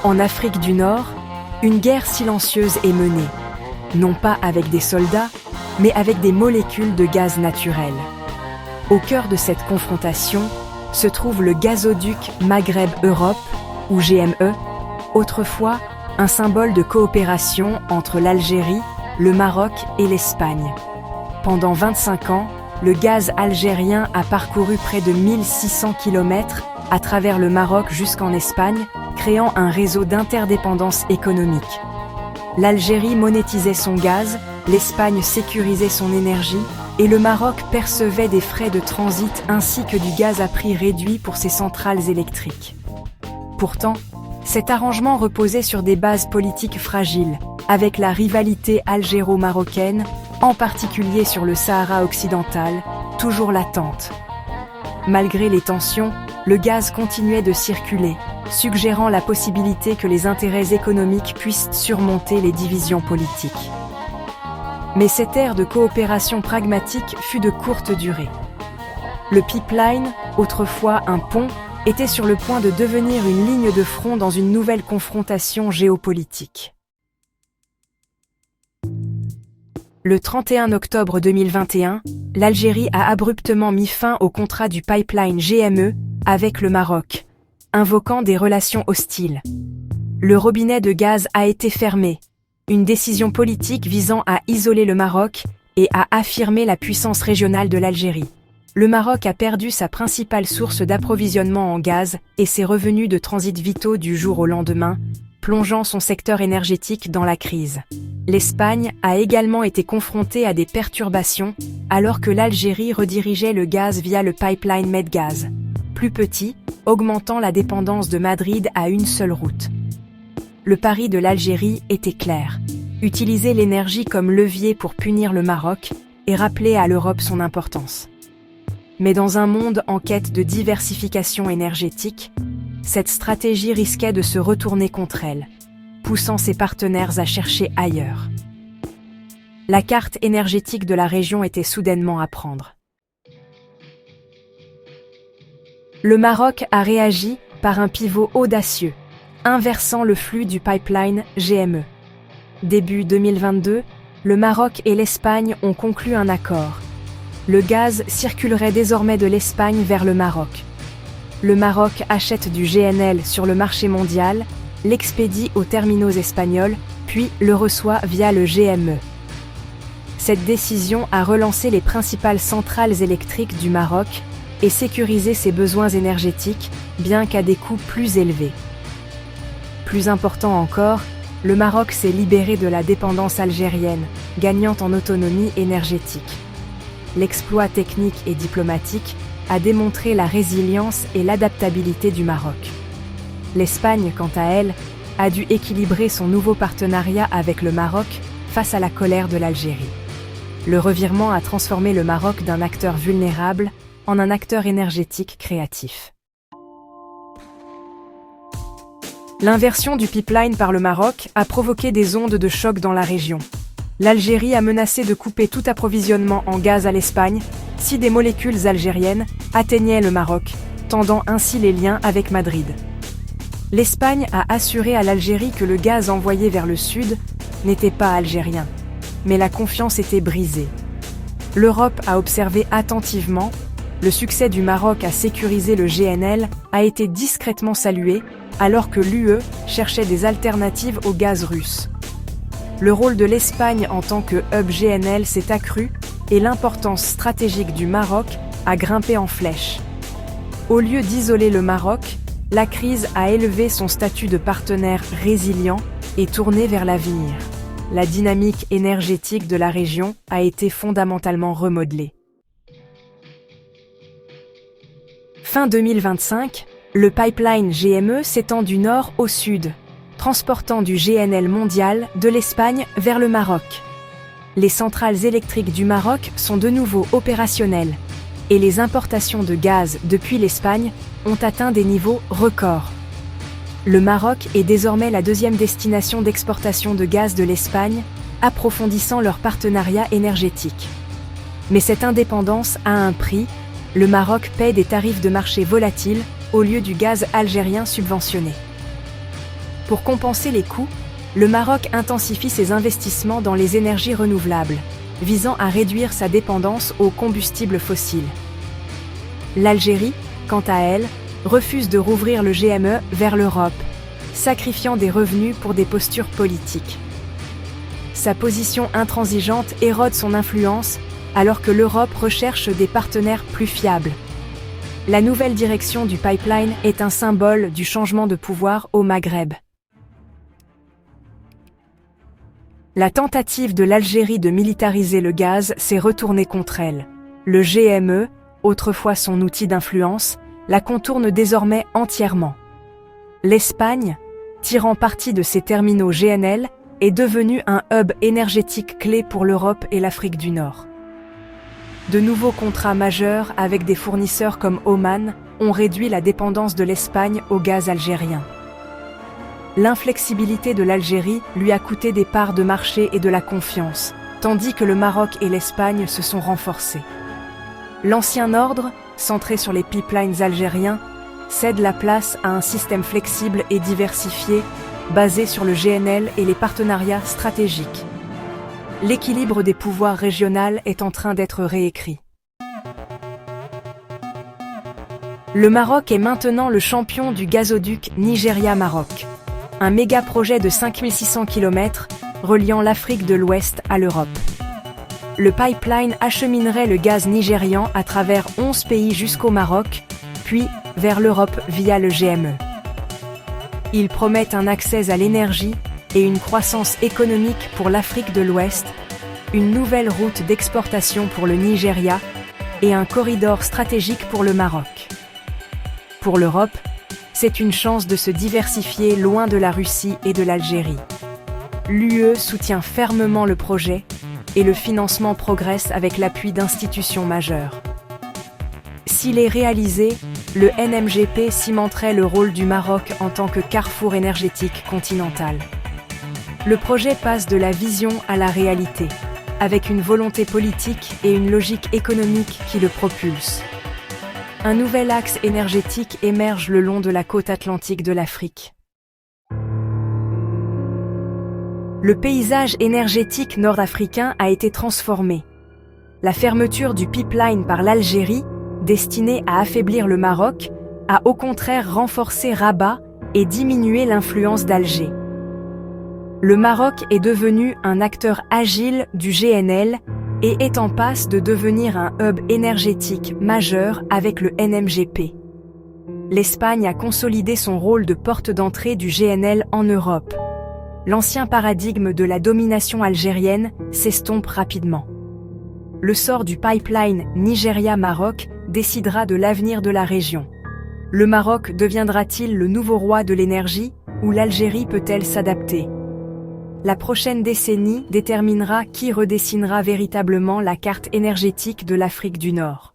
En Afrique du Nord, une guerre silencieuse est menée, non pas avec des soldats, mais avec des molécules de gaz naturel. Au cœur de cette confrontation se trouve le gazoduc Maghreb-Europe, ou GME, autrefois un symbole de coopération entre l'Algérie, le Maroc et l'Espagne. Pendant 25 ans, le gaz algérien a parcouru près de 1600 km à travers le Maroc jusqu'en Espagne, créant un réseau d'interdépendance économique. L'Algérie monétisait son gaz, l'Espagne sécurisait son énergie et le Maroc percevait des frais de transit ainsi que du gaz à prix réduit pour ses centrales électriques. Pourtant, cet arrangement reposait sur des bases politiques fragiles, avec la rivalité algéro-marocaine, en particulier sur le Sahara occidental, toujours latente. Malgré les tensions, le gaz continuait de circuler, suggérant la possibilité que les intérêts économiques puissent surmonter les divisions politiques. Mais cette ère de coopération pragmatique fut de courte durée. Le pipeline, autrefois un pont, était sur le point de devenir une ligne de front dans une nouvelle confrontation géopolitique. Le 31 octobre 2021, l'Algérie a abruptement mis fin au contrat du pipeline GME avec le Maroc, invoquant des relations hostiles. Le robinet de gaz a été fermé, une décision politique visant à isoler le Maroc et à affirmer la puissance régionale de l'Algérie. Le Maroc a perdu sa principale source d'approvisionnement en gaz et ses revenus de transit vitaux du jour au lendemain, plongeant son secteur énergétique dans la crise. L'Espagne a également été confrontée à des perturbations alors que l'Algérie redirigeait le gaz via le pipeline Medgaz, plus petit, augmentant la dépendance de Madrid à une seule route. Le pari de l'Algérie était clair: utiliser l'énergie comme levier pour punir le Maroc et rappeler à l'Europe son importance. Mais dans un monde en quête de diversification énergétique, cette stratégie risquait de se retourner contre elle, poussant ses partenaires à chercher ailleurs. La carte énergétique de la région était soudainement à prendre. Le Maroc a réagi par un pivot audacieux, inversant le flux du pipeline GME. Début 2022, le Maroc et l'Espagne ont conclu un accord. Le gaz circulerait désormais de l'Espagne vers le Maroc. Le Maroc achète du GNL sur le marché mondial, l'expédie aux terminaux espagnols, puis le reçoit via le GME. Cette décision a relancé les principales centrales électriques du Maroc et sécurisé ses besoins énergétiques, bien qu'à des coûts plus élevés. Plus important encore, le Maroc s'est libéré de la dépendance algérienne, gagnant en autonomie énergétique. L'exploit technique et diplomatique a démontré la résilience et l'adaptabilité du Maroc. L'Espagne, quant à elle, a dû équilibrer son nouveau partenariat avec le Maroc face à la colère de l'Algérie. Le revirement a transformé le Maroc d'un acteur vulnérable en un acteur énergétique créatif. L'inversion du pipeline par le Maroc a provoqué des ondes de choc dans la région. L'Algérie a menacé de couper tout approvisionnement en gaz à l'Espagne si des molécules algériennes atteignaient le Maroc, tendant ainsi les liens avec Madrid. L'Espagne a assuré à l'Algérie que le gaz envoyé vers le sud n'était pas algérien, mais la confiance était brisée. L'Europe a observé attentivement, le succès du Maroc à sécuriser le GNL a été discrètement salué, alors que l'UE cherchait des alternatives au gaz russe. Le rôle de l'Espagne en tant que hub GNL s'est accru et l'importance stratégique du Maroc a grimpé en flèche. Au lieu d'isoler le Maroc, la crise a élevé son statut de partenaire résilient et tourné vers l'avenir. La dynamique énergétique de la région a été fondamentalement remodelée. Fin 2025, le pipeline GME s'étend du nord au sud, transportant du GNL mondial de l'Espagne vers le Maroc. Les centrales électriques du Maroc sont de nouveau opérationnelles et les importations de gaz depuis l'Espagne ont atteint des niveaux records. Le Maroc est désormais la deuxième destination d'exportation de gaz de l'Espagne, approfondissant leur partenariat énergétique. Mais cette indépendance a un prix, le Maroc paie des tarifs de marché volatiles au lieu du gaz algérien subventionné. Pour compenser les coûts, le Maroc intensifie ses investissements dans les énergies renouvelables, visant à réduire sa dépendance aux combustibles fossiles. L'Algérie, quant à elle, refuse de rouvrir le GME vers l'Europe, sacrifiant des revenus pour des postures politiques. Sa position intransigeante érode son influence, alors que l'Europe recherche des partenaires plus fiables. La nouvelle direction du pipeline est un symbole du changement de pouvoir au Maghreb. La tentative de l'Algérie de militariser le gaz s'est retournée contre elle. Le GME, autrefois son outil d'influence, la contourne désormais entièrement. L'Espagne, tirant parti de ses terminaux GNL, est devenue un hub énergétique clé pour l'Europe et l'Afrique du Nord. De nouveaux contrats majeurs avec des fournisseurs comme Oman ont réduit la dépendance de l'Espagne au gaz algérien. L'inflexibilité de l'Algérie lui a coûté des parts de marché et de la confiance, tandis que le Maroc et l'Espagne se sont renforcés. L'ancien ordre, centré sur les pipelines algériens, cède la place à un système flexible et diversifié, basé sur le GNL et les partenariats stratégiques. L'équilibre des pouvoirs régionaux est en train d'être réécrit. Le Maroc est maintenant le champion du gazoduc Nigeria-Maroc, un méga-projet de 5600 km reliant l'Afrique de l'Ouest à l'Europe. Le pipeline acheminerait le gaz nigérian à travers 11 pays jusqu'au Maroc, puis vers l'Europe via le GME. Il promet un accès à l'énergie et une croissance économique pour l'Afrique de l'Ouest, une nouvelle route d'exportation pour le Nigeria et un corridor stratégique pour le Maroc. Pour l'Europe, c'est une chance de se diversifier loin de la Russie et de l'Algérie. L'UE soutient fermement le projet et le financement progresse avec l'appui d'institutions majeures. S'il est réalisé, le NMGP cimenterait le rôle du Maroc en tant que carrefour énergétique continental. Le projet passe de la vision à la réalité, avec une volonté politique et une logique économique qui le propulse. Un nouvel axe énergétique émerge le long de la côte atlantique de l'Afrique. Le paysage énergétique nord-africain a été transformé. La fermeture du pipeline par l'Algérie, destinée à affaiblir le Maroc, a au contraire renforcé Rabat et diminué l'influence d'Alger. Le Maroc est devenu un acteur agile du GNL et est en passe de devenir un hub énergétique majeur avec le NMGP. L'Espagne a consolidé son rôle de porte d'entrée du GNL en Europe. L'ancien paradigme de la domination algérienne s'estompe rapidement. Le sort du pipeline Nigeria-Maroc décidera de l'avenir de la région. Le Maroc deviendra-t-il le nouveau roi de l'énergie ou l'Algérie peut-elle s'adapter ? La prochaine décennie déterminera qui redessinera véritablement la carte énergétique de l'Afrique du Nord.